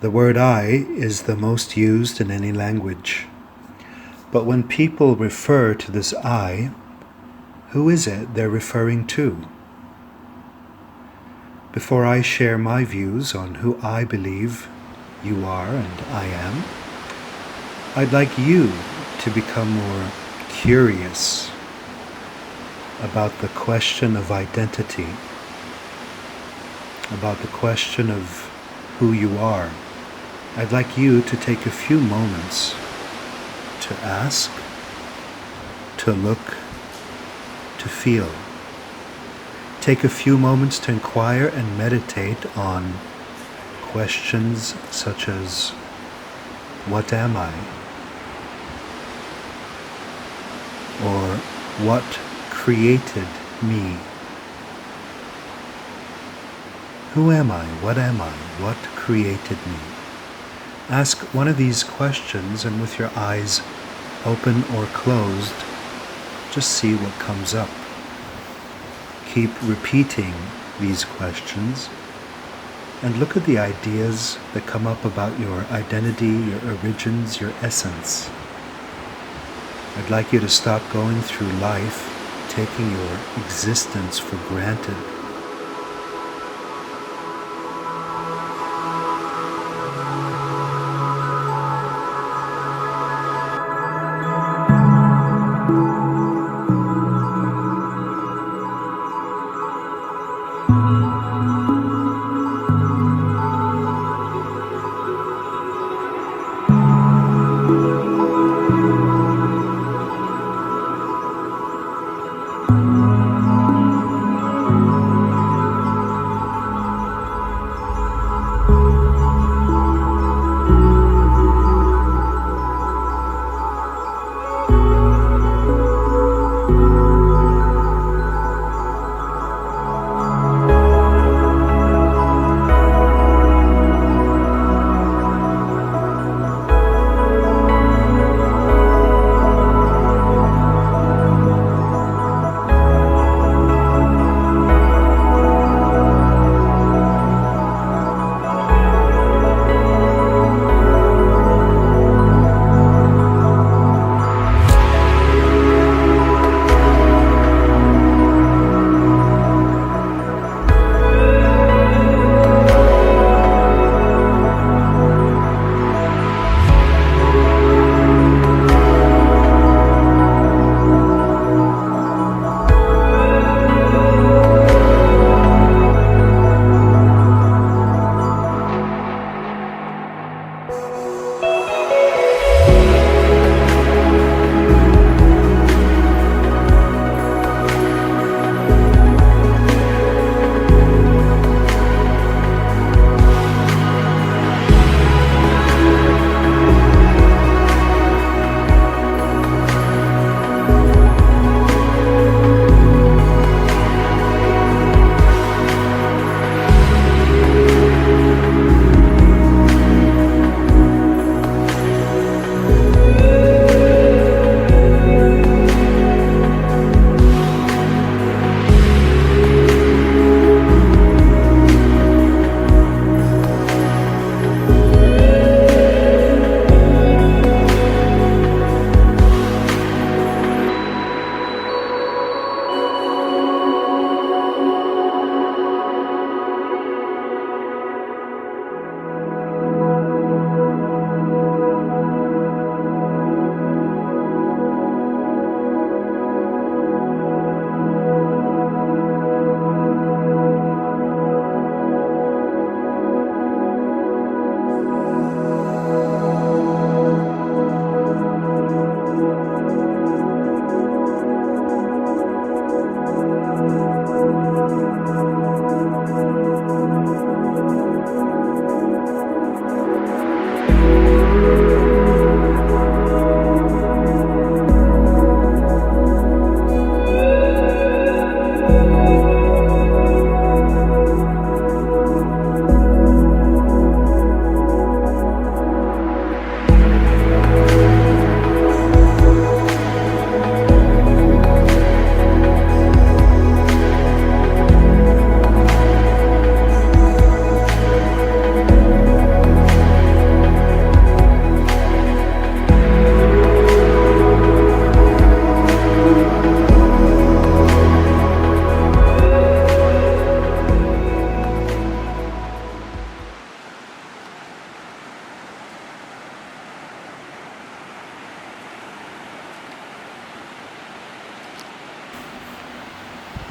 The word I is the most used in any language. But when people refer to this I, who is it they're referring to? Before I share my views on who I believe you are and I am, I'd like you to become more curious about the question of identity, about the question of who you are. I'd like you to take a few moments to ask, to look, to feel. Take a few moments to inquire and meditate on questions such as, what am I? Or what created me? Who am I? What am I? What created me? Ask one of these questions, and with your eyes open or closed, just see what comes up. Keep repeating these questions and look at the ideas that come up about your identity, your origins, your essence. I'd like you to stop going through life taking your existence for granted.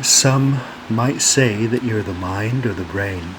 Some might say that you're the mind or the brain,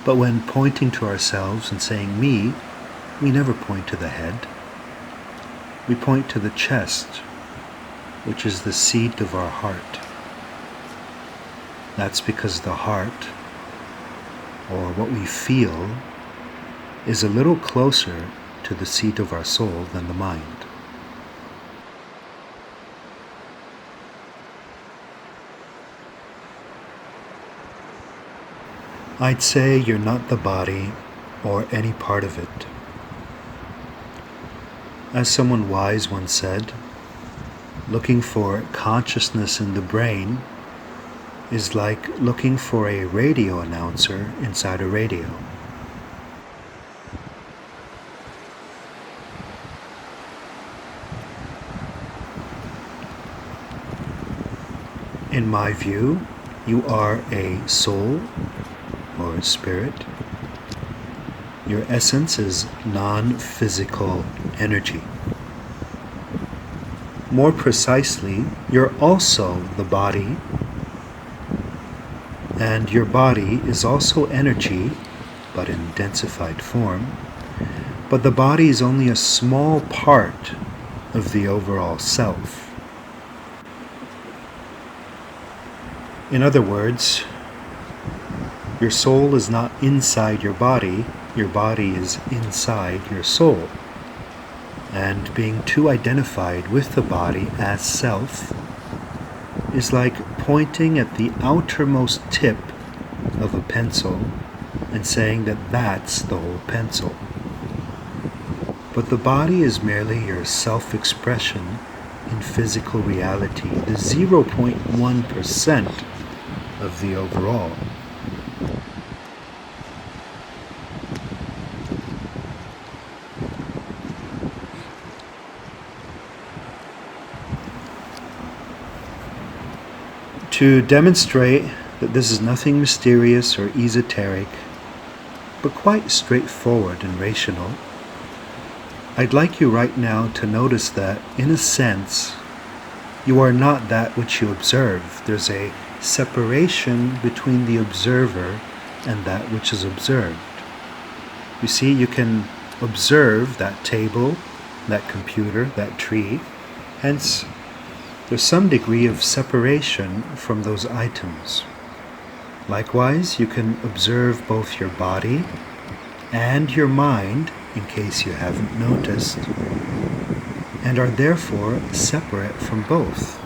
but when pointing to ourselves and saying me, we never point to the head. We point to the chest, which is the seat of our heart. That's because the heart, or what we feel, is a little closer to the seat of our soul than the mind. I'd say you're not the body or any part of it. As someone wise once said, looking for consciousness in the brain is like looking for a radio announcer inside a radio. In my view, you are a soul or a spirit. Your essence is non-physical energy. More precisely, you're also the body, and your body is also energy, but in densified form. But the body is only a small part of the overall self. In other words, your soul is not inside your body is inside your soul. And being too identified with the body as self is like pointing at the outermost tip of a pencil and saying that that's the whole pencil. But the body is merely your self-expression in physical reality, the 0.1% of the overall. To demonstrate that this is nothing mysterious or esoteric, but quite straightforward and rational, I'd like you right now to notice that, in a sense, you are not that which you observe. There's a separation between the observer and that which is observed. You see, you can observe that table, that computer, that tree, hence there's some degree of separation from those items. Likewise, you can observe both your body and your mind, in case you haven't noticed, and are therefore separate from both.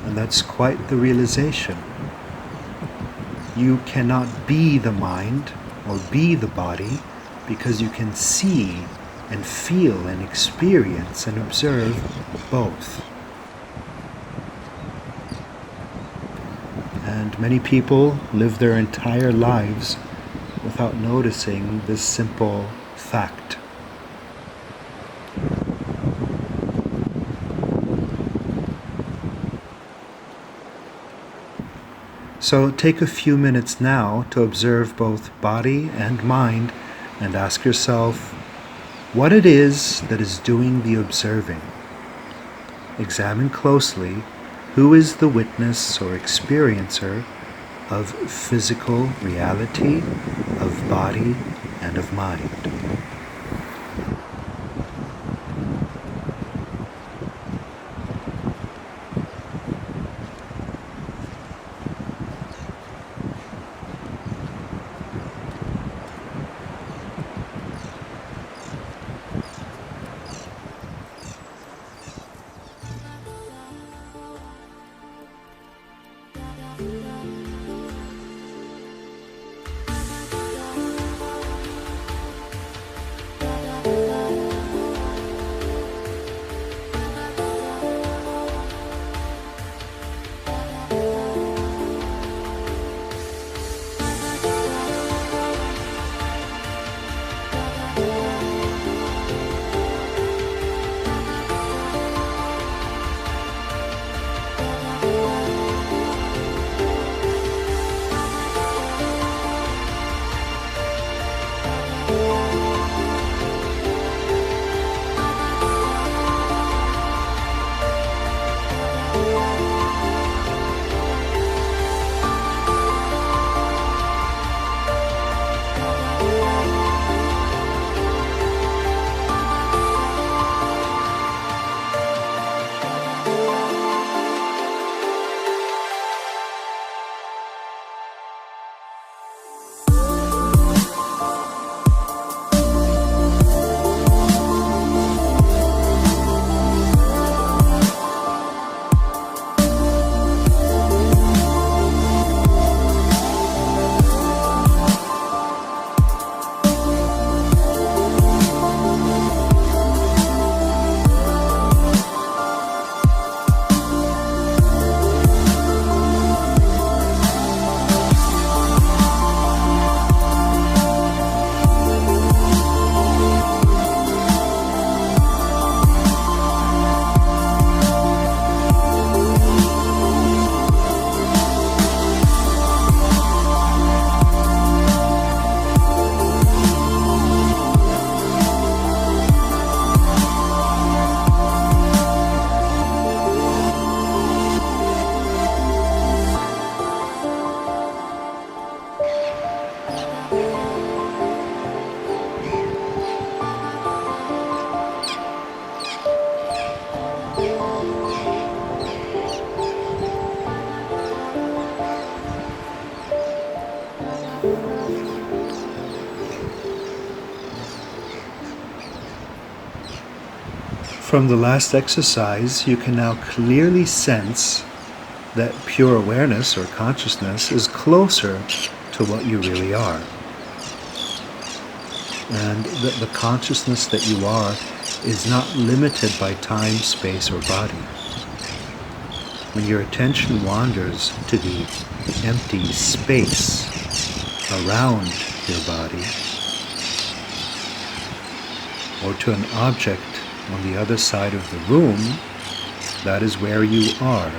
And that's quite the realization. You cannot be the mind or be the body because you can see and feel and experience and observe both. And many people live their entire lives without noticing this simple fact. So take a few minutes now to observe both body and mind and ask yourself what it is that is doing the observing. Examine closely who is the witness or experiencer of physical reality, of body, and of mind. From the last exercise, you can now clearly sense that pure awareness or consciousness is closer to what you really are. And that the consciousness that you are is not limited by time, space, or body. When your attention wanders to the empty space around your body, or to an object on the other side of the room, that is where you are.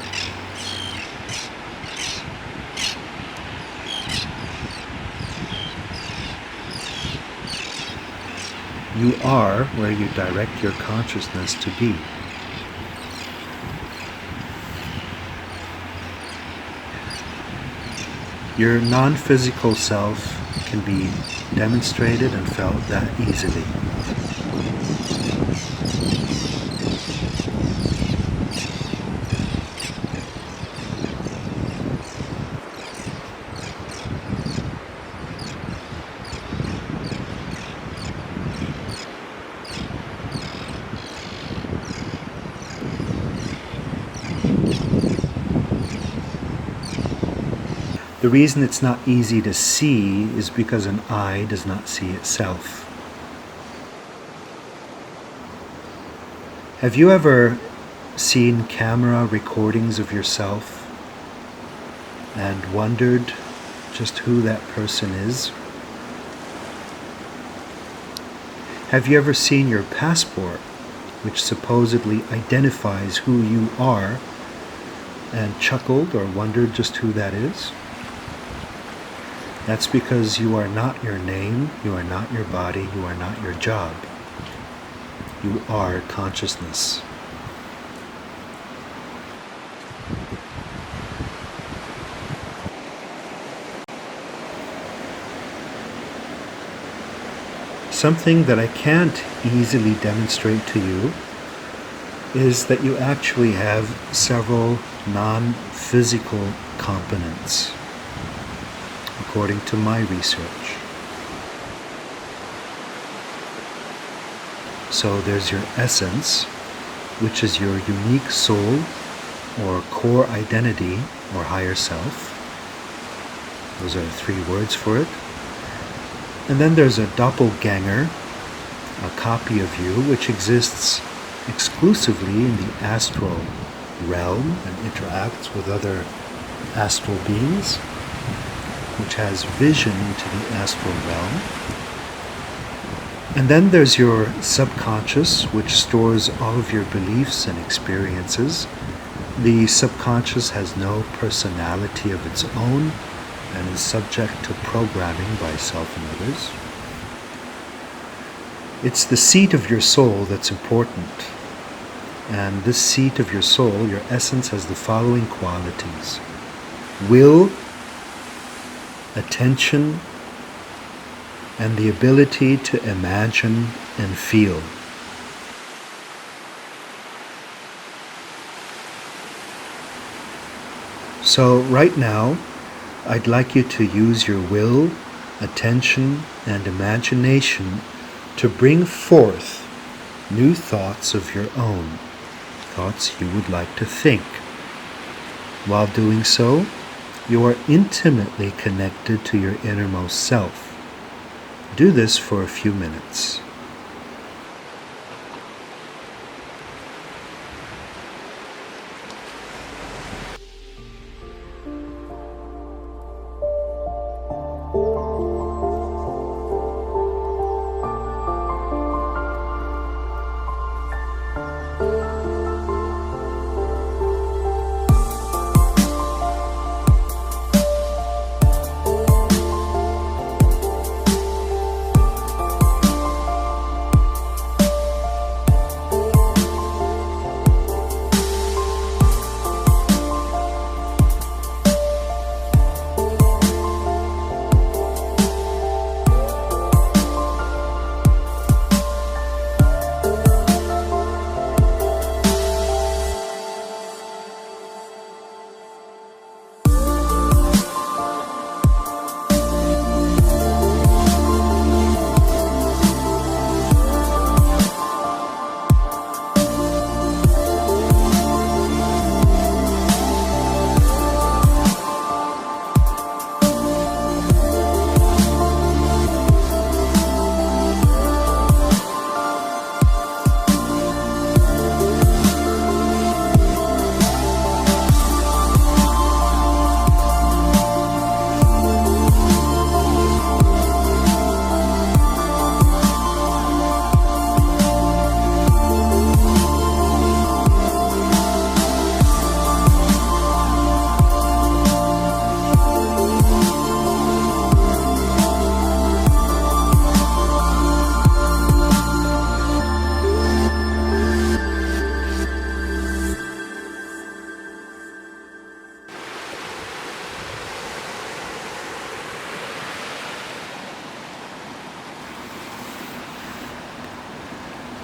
You are where you direct your consciousness to be. Your non-physical self can be demonstrated and felt that easily. The reason it's not easy to see is because an eye does not see itself. Have you ever seen camera recordings of yourself and wondered just who that person is? Have you ever seen your passport, which supposedly identifies who you are, and chuckled or wondered just who that is? That's because you are not your name, you are not your body, you are not your job. You are consciousness. Something that I can't easily demonstrate to you is that you actually have several non-physical components, according to my research. So there's your essence, which is your unique soul or core identity or higher self. Those are 3 words for it. And then there's a doppelganger, a copy of you, which exists exclusively in the astral realm and interacts with other astral beings, which has vision into the astral realm. And then there's your subconscious, which stores all of your beliefs and experiences. The subconscious has no personality of its own and is subject to programming by self and others. It's the seat of your soul that's important. And this seat of your soul, your essence, has the following qualities: will, attention, and the ability to imagine and feel. So right now, I'd like you to use your will, attention, and imagination to bring forth new thoughts of your own, thoughts you would like to think. While doing so, you are intimately connected to your innermost self. Do this for a few minutes.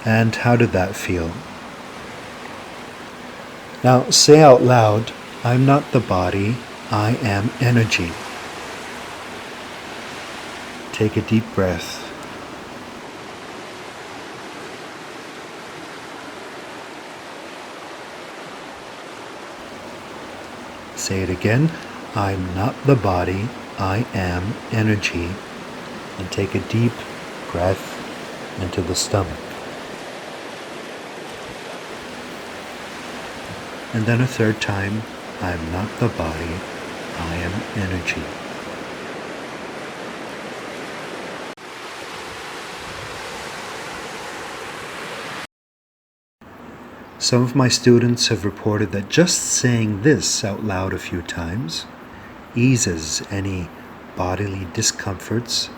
And how did that feel? Now say out loud, I'm not the body, I am energy. Take a deep breath. Say it again, I'm not the body, I am energy. And take a deep breath into the stomach. And then a third time, I am not the body, I am energy. Some of my students have reported that just saying this out loud a few times eases any bodily discomforts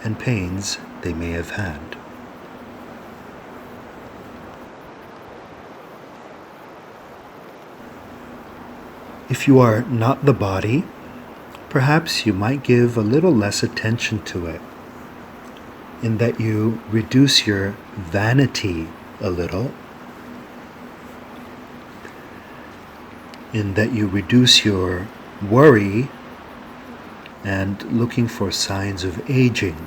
and pains they may have had. If you are not the body, perhaps you might give a little less attention to it, in that you reduce your vanity a little, in that you reduce your worry and looking for signs of aging,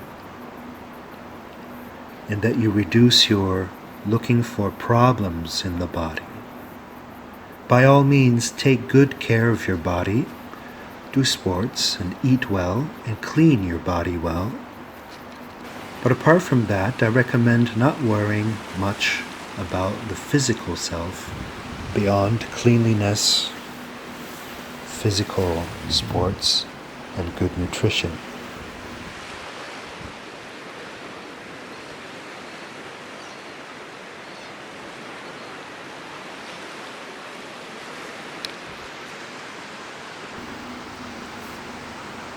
in that you reduce your looking for problems in the body. By all means, take good care of your body, do sports and eat well and clean your body well. But apart from that, I recommend not worrying much about the physical self beyond cleanliness, physical sports, and good nutrition.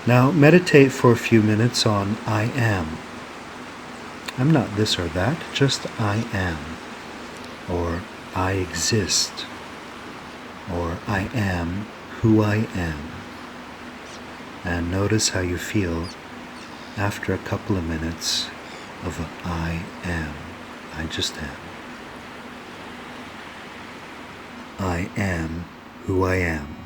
Now meditate for a few minutes on I am. I'm not this or that, just I am, or I exist, or I am who I am. And notice how you feel after a couple of minutes of I am. I just am. I am who I am.